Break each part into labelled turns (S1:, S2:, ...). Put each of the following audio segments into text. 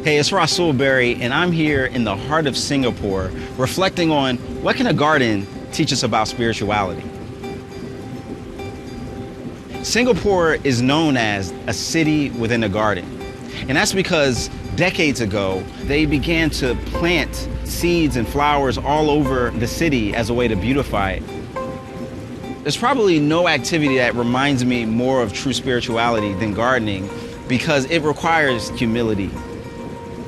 S1: Hey, it's Rasool Berry, and I'm here in the heart of Singapore, reflecting on what can a garden teach us about spirituality. Singapore is known as a city within a garden, and that's because decades ago, they began to plant seeds and flowers all over the city as a way to beautify it. There's probably no activity that reminds me more of true spirituality than gardening because it requires humility.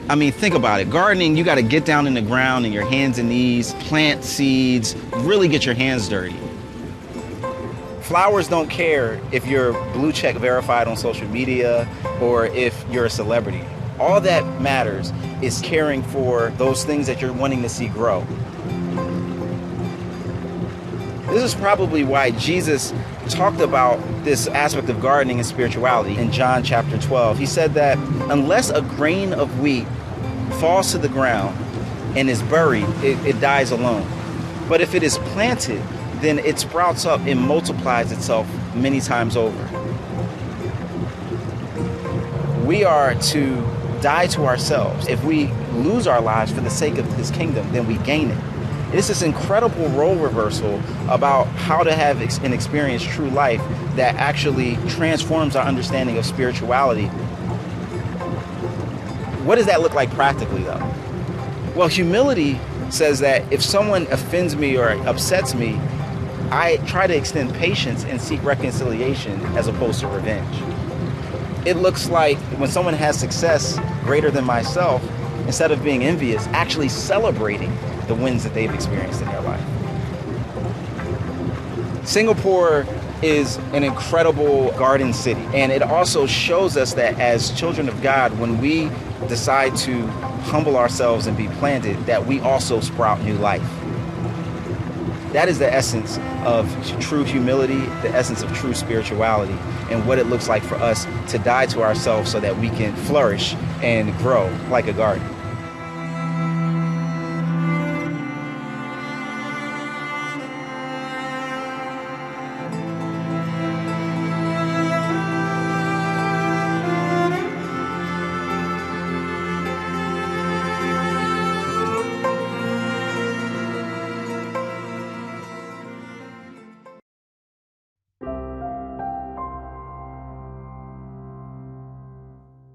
S1: I mean, think about it. Gardening, you got to get down in the ground in your hands and knees, plant seeds, really get your hands dirty. Flowers don't care if you're blue check verified on social media or if you're a celebrity. All that matters is caring for those things that you're wanting to see grow. This is probably why Jesus talked about this aspect of gardening and spirituality in John chapter 12. He said that unless a grain of wheat falls to the ground and is buried, it dies alone. But if it is planted, then it sprouts up and multiplies itself many times over. We are to die to ourselves. If we lose our lives for the sake of His kingdom, then we gain it. It's this incredible role reversal about how to have and experience true life that actually transforms our understanding of spirituality. What does that look like practically, though? Well, humility says that if someone offends me or upsets me, I try to extend patience and seek reconciliation as opposed to revenge. It looks like when someone has success greater than myself, instead of being envious, actually celebrating the wins that they've experienced in their life. Singapore is an incredible garden city, and it also shows us that as children of God, when we decide to humble ourselves and be planted, that we also sprout new life. That is the essence of true humility, the essence of true spirituality, and what it looks like for us to die to ourselves so that we can flourish and grow like a garden.